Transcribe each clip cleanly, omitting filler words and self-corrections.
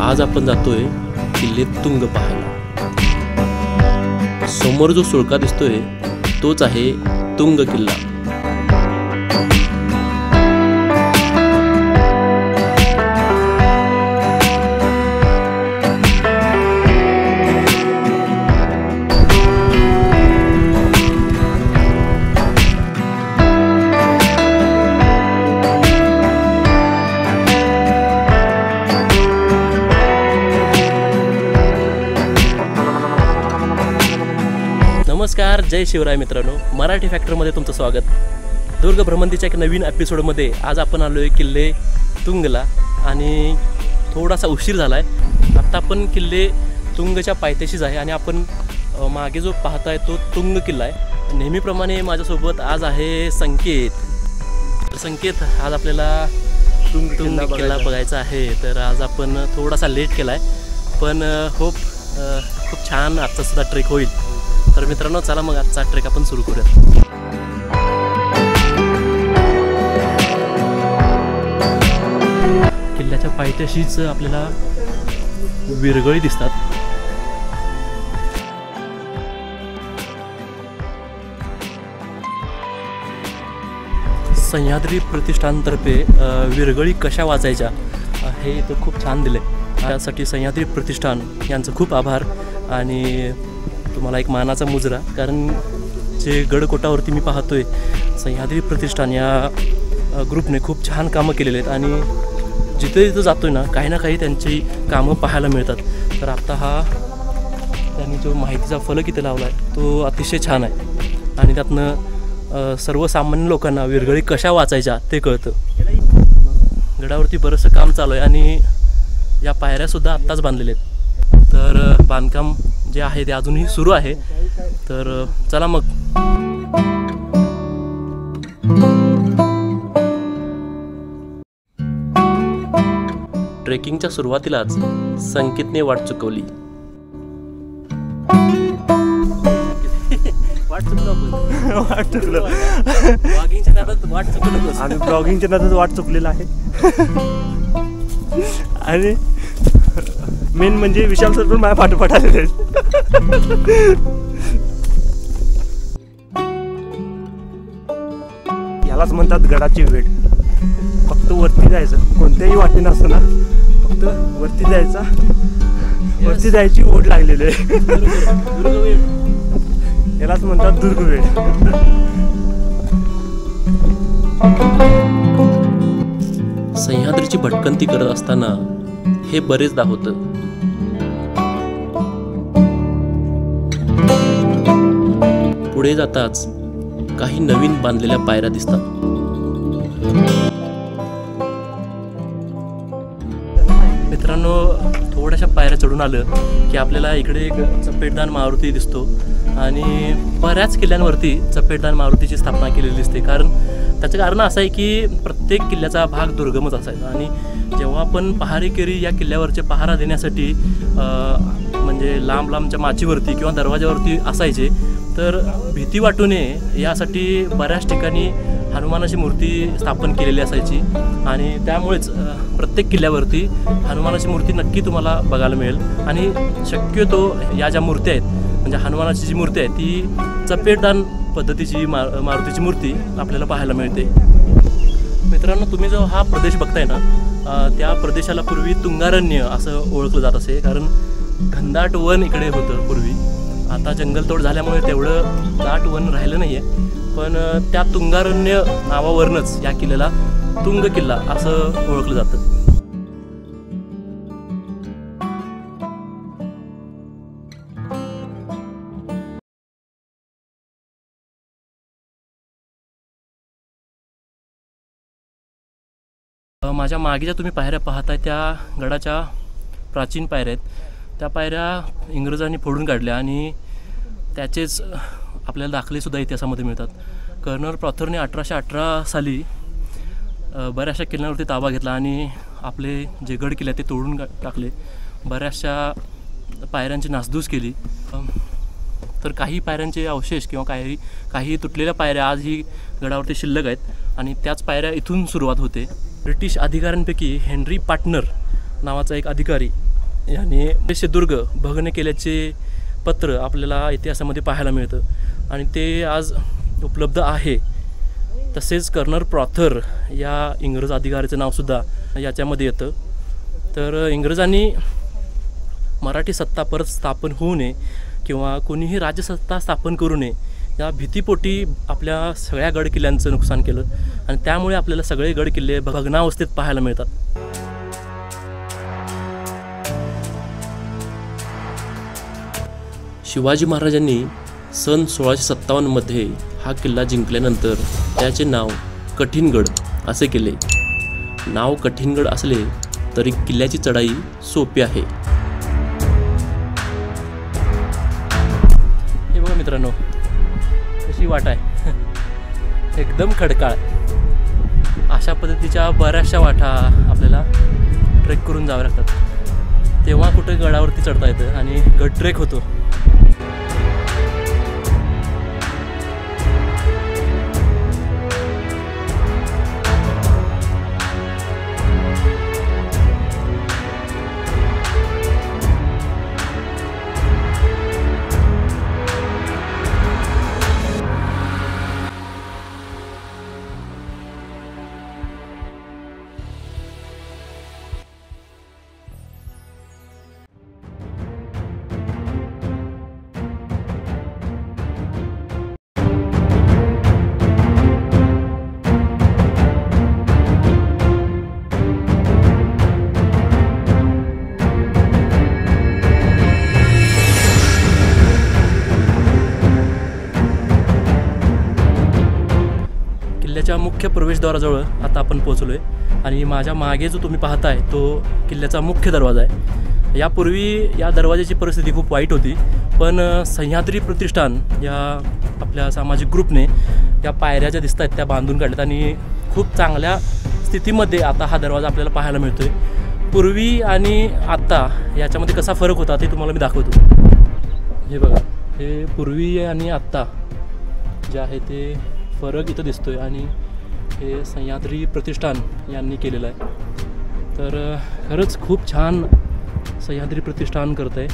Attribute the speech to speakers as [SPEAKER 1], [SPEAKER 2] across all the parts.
[SPEAKER 1] आज आपण जातोय किल्ले तुंग पाहायला। समोर जो सुळका दिसतोय तोच आहे तुंग किल्ला। नमस्कार, जय शिवराय मित्रांनो, मराठी फॅक्टरमध्ये तुमचं स्वागत। दुर्ग भ्रमंतीच्या एक नवीन एपिसोडमध्ये आज आपण आलोय किल्ले तुंगला आणि थोडासा उशीर झालाय। आता आपण किल्ले तुंगच्या पायथ्याशीच आहे आणि आपण मागे जो पाहताय तो तुंग किल्ला आहे। नेहमीप्रमाणे माझ्यासोबत आज आहे संकेत। संकेत, आज आपल्याला तुंग किल्ला बघायचा आहे, तर आज आपण थोडासा लेट केलाय, पण होप खूप छान आजचा सुद्धा ट्रेक होईल। तर मित्रांनो, चला मग आजचा ट्रेक आपण सुरू करूया। किल्ल्याच्या पायथ्याशीच आपल्याला विरगळी दिसतात। सह्याद्री प्रतिष्ठानतर्फे विरगळी कशा वाचायच्या हे इथं खूप छान दिले। त्यासाठी सह्याद्री प्रतिष्ठान यांचं खूप आभार आणि तुम्हाला एक मानाचा मुजरा, कारण जे गडकोटावरती मी पाहतोय सह्याद्री प्रतिष्ठान या ग्रुपने खूप छान कामं केलेले आहेत आणि जिथे जिथं जातोय ना काही त्यांची कामं पाहायला मिळतात। तर आता हा त्यांनी जो माहितीचा फलक इथे लावला आहे तो अतिशय छान आहे आणि त्यातनं सर्वसामान्य लोकांना विरगळी कशा वाचायच्या ते कळतं। गडावरती बरंचसं काम चालू आहे आणि या पायऱ्यासुद्धा आत्ताच बांधलेल्या आहेत, तर बांधकाम जे आहे ते अजूनही सुरू आहे। तर चला मग ट्रेकिंगच्या सुरुवातीलाच संकेतने वाट चुकवली। वाट चुकलो ब्लॉगिंगच्या नादात वाट चुकलो
[SPEAKER 2] आणि ब्लॉगिंगच्या नादात वाट चुकलेला आहे। आणि मेन म्हणजे विशाल सर पण माझ्या पाठोपाठ आलेले आहेत। यालाच म्हणतात गडाची वेळ। फक्त वरती जायचं, कोणत्याही वाटेनं असतं ना, फक्त वरती जायचा, वरती जायची ओढ लागलेली आहे। यालाच म्हणतात दुर्गवेळ।
[SPEAKER 1] सह्याद्रीची भटकंती करत असताना हे बरेचदा होतं। पुढे जाताच काही नवीन बांधलेल्या पायऱ्या दिसतात। मित्रांनो, थोड्याशा पायऱ्या चढून आलं की आपल्याला इकडे एक चपेटदान मारुती दिसतो आणि बऱ्याच किल्ल्यांवरती चपेटदान मारुतीची स्थापना केलेली दिसते, कारण त्याचं कारण असं आहे की प्रत्येक किल्ल्याचा भाग दुर्गमच असायचा आणि जेव्हा आपण पहारेकरी या किल्ल्यावरचे पहारा देण्यासाठी म्हणजे लांबच्या माचीवरती किंवा दरवाजावरती असायचे, तर भीती वाटू नये यासाठी बऱ्याच ठिकाणी हनुमानाची मूर्ती स्थापन केलेली असायची आणि त्यामुळेच प्रत्येक किल्ल्यावरती हनुमानाची मूर्ती नक्की तुम्हाला बघायला मिळेल। आणि शक्यतो या ज्या मूर्त्या आहेत, म्हणजे हनुमानाची जी मूर्ती आहे ती चपेटदान पद्धतीची मारुतीची मूर्ती आपल्याला पाहायला मिळते। मित्रांनो, तुम्ही जो हा प्रदेश बघताय ना, त्या प्रदेशाला पूर्वी तुंगारण्य असं ओळखलं जात असे, कारण घनदाट वन इकडे होतं पूर्वी। आता जंगलतोड झाल्यामुळे तेवढं दाट वन राहिलं नाही आहे, पण त्या तुंगारण्य नावावरूनच या किल्ल्याला तुंग किल्ला असं ओळखलं जातं। माझ्या मागे ज्या तुम्ही पायऱ्या पाहताय त्या गडाच्या प्राचीन पायऱ्या आहेत। त्या पायऱ्या इंग्रजांनी फोडून काढल्या आणि त्याचेच आपल्याला दाखलेसुद्धा इतिहासामध्ये मिळतात। कर्नल प्रॉथरने 1818 साली बऱ्याचशा किल्ल्यांवरती ताबा घेतला आणि आपले जे गड किल्ले ते तोडून टाकले, बऱ्याचशा पायऱ्यांची नासधूस केली। तर काही पायऱ्यांचे अवशेष किंवा काही तुटलेल्या पायऱ्या आजही गडावरती शिल्लक आहेत आणि त्याच पायऱ्या इथून सुरुवात होते। ब्रिटिश अधिकाऱ्यांपैकी हेनरी पार्टनर नावाचा एक अधिकारी याने सिंधुदुर्ग भग्न केल्याचे पत्र आपल्याला इतिहासामध्ये पाहायला मिळतं आणि ते आज उपलब्ध आहे. तसेच कर्नल प्रॉथर या इंग्रज अधिकाऱ्याचं नावसुद्धा याच्यामध्ये येतं. तर इंग्रजांनी मराठी सत्ता परत स्थापन होऊ नये किंवा कोणीही राज्यसत्ता स्थापन करू नये या भीतीपोटी आपल्या सगळ्या गडकिल्ल्यांचं नुकसान केलं आणि त्यामुळे आपल्याला सगळे गडकिल्ले भग्नावस्थेत पाहायला मिळतात. शिवाजी महाराजांनी सन 1657मध्ये हा किल्ला जिंकल्यानंतर त्याचे नाव कठीणगड असे केले. नाव कठीणगड असले तरी किल्ल्याची चढाई सोपी आहे. हे बघा मित्रांनो, कशी वाट आहे, एकदम खडकाळ. अशा पद्धतीच्या बऱ्याचशा वाटा आपल्याला ट्रेक करून जाव्या लागतात, तेव्हा कुठे गडावरती चढता येतं आणि गड ट्रेक होतो. किल्ल्याच्या मुख्य प्रवेशद्वाराजवळ आता आपण पोहोचलो आहे आणि माझ्या मागे जो तुम्ही पाहताय तो किल्ल्याचा मुख्य दरवाजा आहे. यापूर्वी या दरवाजाची परिस्थिती खूप वाईट होती, पण सह्याद्री प्रतिष्ठान या आपल्या सामाजिक ग्रुपने या पायऱ्या ज्या दिसत आहेत त्या बांधून काढल्यात आणि खूप चांगल्या स्थितीमध्ये आता हा दरवाजा आपल्याला पाहायला मिळतो आहे. पूर्वी आणि आत्ता याच्यामध्ये कसा फरक होता ते तुम्हाला मी दाखवतो. हे बघा, हे पूर्वी आणि आत्ता जे आहे ते फरक इथं दिसतोय आणि हे सह्याद्री प्रतिष्ठान यांनी केलेलं आहे. तर खरंच खूप छान सह्याद्री प्रतिष्ठान करत आहे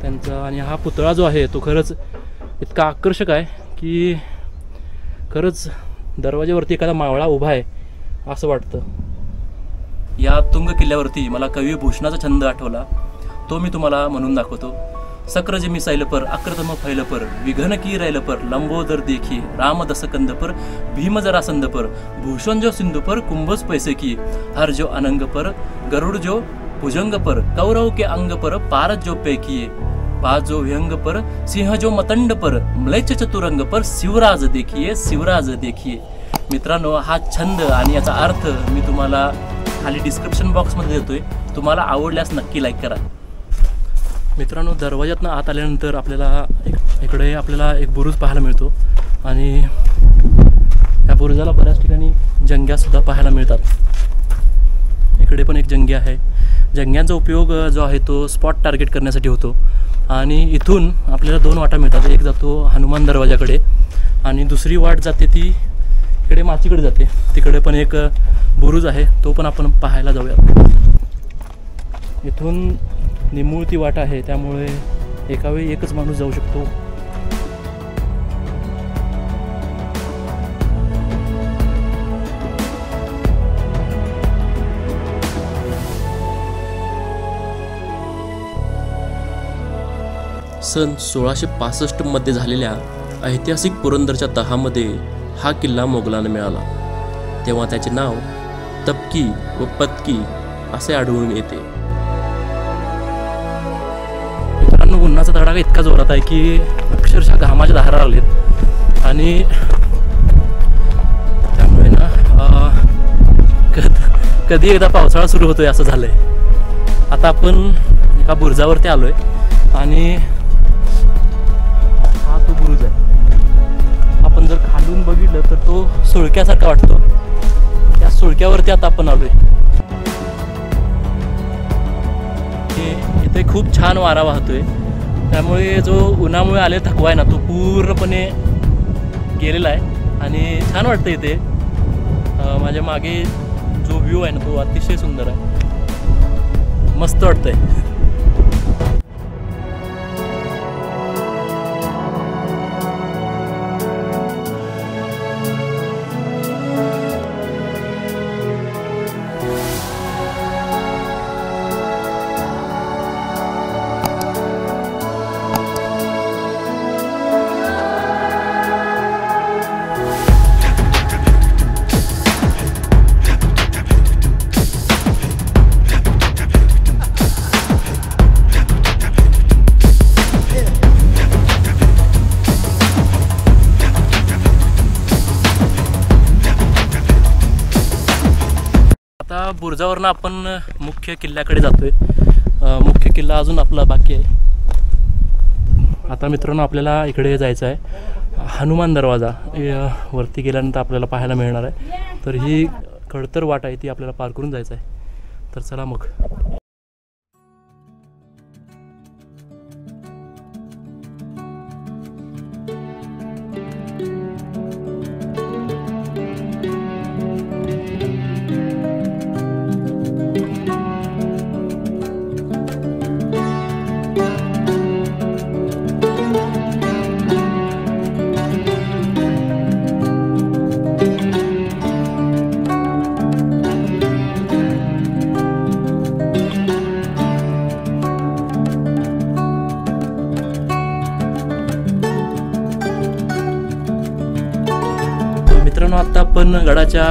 [SPEAKER 1] त्यांचा. आणि हा पुतळा जो आहे तो खरंच इतका आकर्षक आहे की खरंच दरवाज्यावरती एखादा मावळा उभा आहे असं वाटतं. या तुंग किल्ल्यावरती मला कवी भूषणाचा छंद आठवला, तो मी तुम्हाला म्हणून दाखवतो. सक्र मिसाईल पर अक्रतम फैल पर विघन की रैल पर लंबोदर देखिए राम दस कंद पर भीम जरा संद पर भूषण जो सिंधु पर कुंभस पैसे की हर जो अनंग पर गरुड़ जो भुजंग पर कौरव के अंग पर पारत जो पे किए बाज जो व्यंग पर सिंह जो मतंड पर म्लेच्छ चतुरंग पर शिवराज देखिए शिवराज देखिए. मित्रांनो, हा छंद आणि याचा अर्थ मी तुम्हाला खाली डिस्क्रिप्शन बॉक्समध्ये देतोय. तुम्हाला आवडल्यास नक्की लाईक करा. मित्रांनो, दरवाज्यातनं आत आल्यानंतर आपल्याला इकडे आपल्याला एक बुरुज पाहायला मिळतो आणि या बुरुजाला बऱ्याच ठिकाणी जंग्यासुद्धा पाहायला मिळतात. इकडे पण एक जंग्या आहे. जंग्यांचा उपयोग जो आहे तो स्पॉट टार्गेट करण्यासाठी होतो आणि इथून आपल्याला 2 वाटा मिळतात. एक जातो हनुमान दरवाजाकडे आणि दुसरी वाट जाते ती इकडे माचीकडे जाते. तिकडे पण एक बुरुज आहे, तो पण आपण पाहायला जाऊया. इथून निमुळती वाट आहे, त्यामुळे एकावेळी एकच माणूस जाऊ शकतो. सन 1665 मध्ये झालेल्या ऐतिहासिक पुरंदरच्या तहामध्ये हा किल्ला मोगलांना मिळाला. तेव्हा त्याचे नाव तपकी व पतकी असे आढळून येते. उन्हाचा तडाखा इतका जोरात आहे की अक्षरशः घामाच्या धारा लागलेत आणि त्यामुळे ना कधी एकदा पावसाळा सुरू होतोय असं झालंय. आता आपण एका बुरुजावरती आलोय आणि हा तो बुरुज आहे. आपण जर खालून बघितलं तर तो सुळक्यासारखा वाटतो. त्या सुळक्यावरती आता आपण आलोय. इथे खूप छान वारा वाहतोय, त्यामुळे जो उन्हामुळे आले थकवा आहे ना तो पूर्णपणे गेलेला आहे आणि छान वाटतं इथे. माझ्या मागे जो व्ह्यू आहे ना तो अतिशय सुंदर आहे. मस्त वाटतंय. आता बुरुजावरनं आपण मुख्य किल्ल्याकडे जातोय. मुख्य किल्ला अजून आपला बाकी आहे. आता मित्रांनो आपल्याला इकडे जायचं आहे हनुमान दरवाजा. वरती गेल्यानंतर आपल्याला पाहायला मिळणार आहे. तर ही खडतर वाट आहे ती आपल्याला पार करून जायचं आहे. तर चला मग. मित्रांनो आता आपण गडाच्या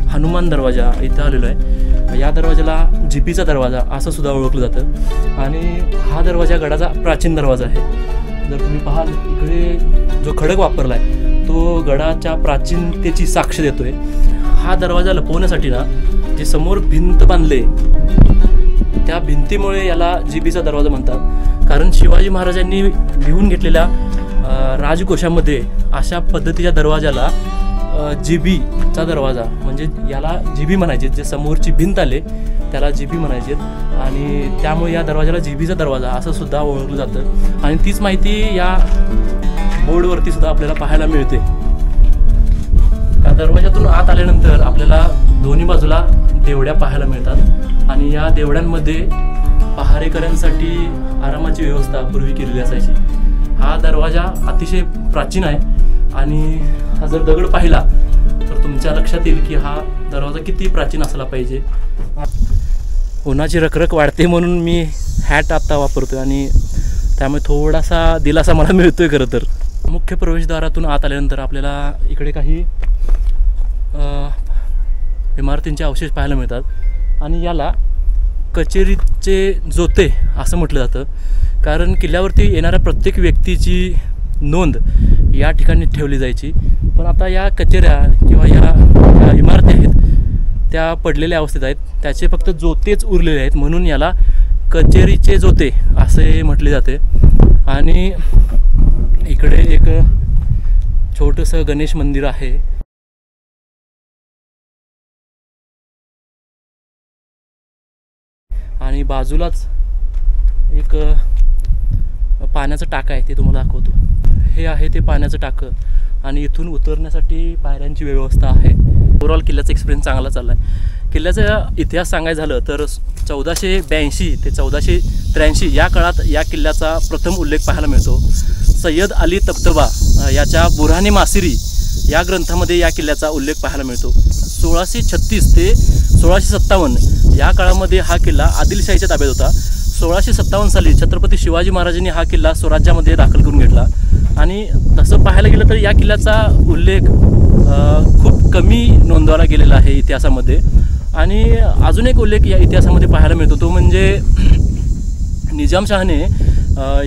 [SPEAKER 1] हनुमान दरवाजा इथं आलेलो आहे. या दरवाजाला जिबीचा दरवाजा असं सुद्धा ओळखलं जातं आणि हा दरवाजा गडाचा प्राचीन दरवाजा आहे. जर तुम्ही पाहाल इकडे जो खडक वापरला आहे तो गडाच्या प्राचीनतेची साक्ष देतोय. हा दरवाजा लपवण्यासाठी ना जे समोर भिंत बांधले त्या भिंतीमुळे याला जिबीचा दरवाजा म्हणतात. कारण शिवाजी महाराजांनी लिहून घेतलेल्या राजकोशामध्ये अशा पद्धतीच्या दरवाजाला जिबीचा दरवाजा म्हणजे याला जिबी म्हणायचे. जे समोरची भिंत आले त्याला जिबी म्हणायचे आणि त्यामुळे या दरवाजाला जिबीचा दरवाजा असं सुद्धा ओळखलं जातं. आणि तीच माहिती या बोर्डवरती सुद्धा आपल्याला पाहायला मिळते. या दरवाजातून आत आल्यानंतर आपल्याला दोन्ही बाजूला देवड्या पाहायला मिळतात आणि या देवड्यांमध्ये पहारेकऱ्यांसाठी आरामाची व्यवस्था पूर्वी केलेली असायची. हा दरवाजा अतिशय प्राचीन आहे आणि हा जर दगड पाहिला तर तुमच्या लक्षात येईल की हा दरवाजा किती प्राचीन असला पाहिजे. उन्हाची रखरख वाढते म्हणून मी हॅट आत्ता वापरतोय आणि त्यामुळे थोडासा दिलासा मला मिळतोय. खरं तर मुख्य प्रवेशद्वारातून आत आल्यानंतर आपल्याला इकडे काही इमारतींचे अवशेष पाहायला मिळतात आणि याला कचेरीचे जोते असं म्हटलं जातं. कारण किल्ल्यावरती येणाऱ्या प्रत्येक व्यक्तीची नोंद या ठिकाणी ठेवली जायची. पण आता या कचेऱ्या किंवा या इमारती आहेत त्या पडलेल्या अवस्थेत आहेत. त्याचे फक्त जोतेच उरलेले आहेत म्हणून याला कचेरीचे जोते असे म्हटले जाते. आणि इकडे एक छोटंसं गणेश मंदिर आहे. आणि बाजूलाच एक पाण्याचं टाकं आहे ते तुम्हाला दाखवतो. हे आहे ते पाण्याचं टाकं आणि इथून उतरण्यासाठी पायऱ्यांची व्यवस्था आहे. ओव्हरऑल किल्ल्याचा एक्सपिरियन्स चांगला चालला आहे. किल्ल्याचा इतिहास सांगायचा झालं तर 1482 ते 1483 या काळात या किल्ल्याचा प्रथम उल्लेख पाहायला मिळतो. सय्यद अली तबतबा याच्या बुऱ्हाने मासिरी या ग्रंथामध्ये या किल्ल्याचा उल्लेख पाहायला मिळतो. 1636 ते 1657 या काळामध्ये हा किल्ला आदिलशाहीच्या ताब्यात होता. 1657 साली छत्रपती शिवाजी महाराजांनी हा किल्ला स्वराज्यामध्ये दाखल करून घेतला. आणि तसं पाहायला गेलं तर या किल्ल्याचा उल्लेख खूप कमी नोंदवला गेलेला आहे इतिहासामध्ये. आणि अजून एक उल्लेख या इतिहासामध्ये पाहायला मिळतो तो म्हणजे निजामशहाने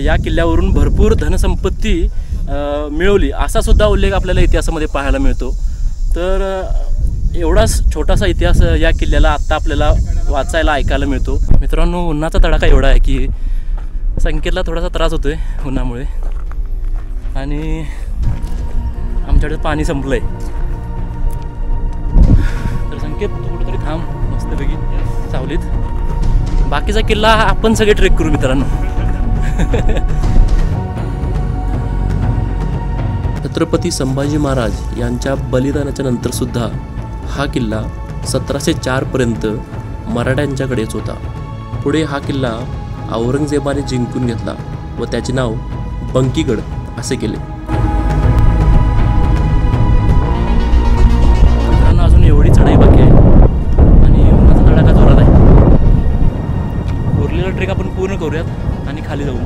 [SPEAKER 1] या किल्ल्यावरून भरपूर धनसंपत्ती मिळवली असा सुद्धा उल्लेख आपल्याला इतिहासामध्ये पाहायला मिळतो. तर एवढाच छोटासा इतिहास या किल्ल्याला आत्ता आपल्याला वाचायला ऐकायला मिळतो. मित्रांनो उन्हाचा तडाखा एवढा आहे की संकेतला थोडासा त्रास होतो आहे उन्हामुळे आणि आमच्याकडे पाणी संपलं आहे. तर संकेत तू कुठेतरी थांब मस्तपैकी सावलीत. बाकीचा किल्ला आपण सगळे ट्रेक करू मित्रांनो. छत्रपती संभाजी महाराज यांच्या बलिदानाच्या नंतर सुद्धा हा किल्ला 1704 पर्यंत मराठ्यांच्याकडेच होता. पुढे हा किल्ला औरंगजेबाने जिंकून घेतला व त्याचे नाव बंकीगड असे केले. मित्रांनो, अजून एवढी चढाई बाकी आहे आणि उन्हाचा तडाखा जोरात आहे. उरलेला ट्रेक आपण पूर्ण करूयात आणि खाली जाऊ.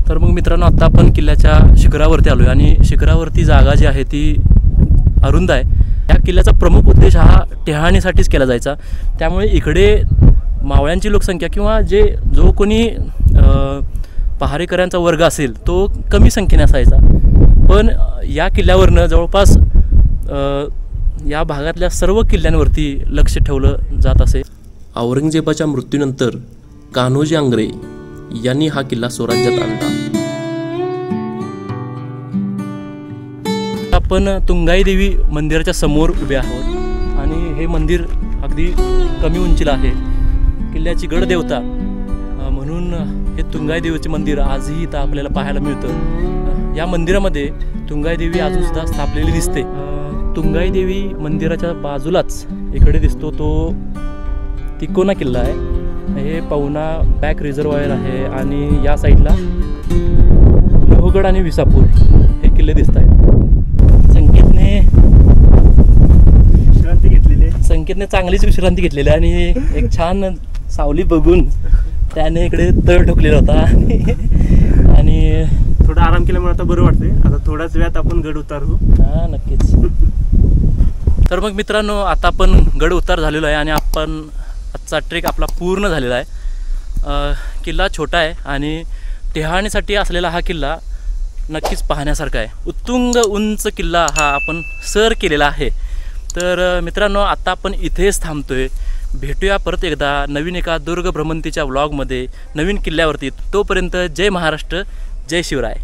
[SPEAKER 1] तर मग मित्रांनो, आता आपण किल्ल्याच्या शिखरावरती आलो आहे आणि शिखरावरती जागा जी आहे ती अरुंद आहे. या किल्ल्याचा प्रमुख उद्देश हा टेहाळणीसाठीच केला जायचा. त्यामुळे इकडे मावळ्यांची लोकसंख्या किंवा जो कोणी पहारेकऱ्यांचा वर्ग असेल तो कमी संख्येने असायचा. पण या किल्ल्यावरनं जवळपास या भागातल्या सर्व किल्ल्यांवरती लक्ष ठेवलं जात असे. औरंगजेबाच्या मृत्यूनंतर कान्होजी आंग्रे यांनी हा किल्ला स्वराज्यात आणला. आपण तुंगाई देवी मंदिराच्या समोर उभे आहोत आणि हे मंदिर अगदी कमी उंचीला आहे. किल्ल्याची गडदेवता म्हणून हे तुंगाई देवीचे मंदिर आजही इथं आपल्याला पाहायला मिळतं. या मंदिरामध्ये तुंगाई देवी अजून सुद्धा स्थापलेली दिसते. तुंगाई देवी मंदिराच्या बाजूलाच इकडे दिसतो तो तिकोना किल्ला आहे. हे पवना बॅक रिझर्वायर आहे आणि या साईडला लोहगड आणि विसापूर हे किल्ले दिसत आहेत. संकेतने चांगलीच विश्रांती घेतलेली आणि एक छान सावली बघून त्याने इकडे तळ ठोकलेला होता आणि
[SPEAKER 2] थोडा आराम केल्यामुळे आता बरं वाटतंय. आता थोड्याच वेळात आपण गड उतारू.
[SPEAKER 1] हां, नक्कीच. तर मग मित्रांनो, आता आपण गड उतार झालेलो आहे आणि आपण आजचा ट्रेक आपला पूर्ण झालेला आहे. किल्ला छोटा आहे आणि टेहाळणीसाठी असलेला हा किल्ला नक्कीच पाहण्यासारखा आहे. उत्तुंग उंच किल्ला हा आपण सर केलेला आहे. तर मित्रांनो, आता आपण इथेच थांबतोय. भेटूया परत एकदा नवीन एका दुर्ग भ्रमंतीच्या व्लॉगमध्ये नवीन किल्ल्यावरती. तोपर्यंत जय महाराष्ट्र, जय शिवराय.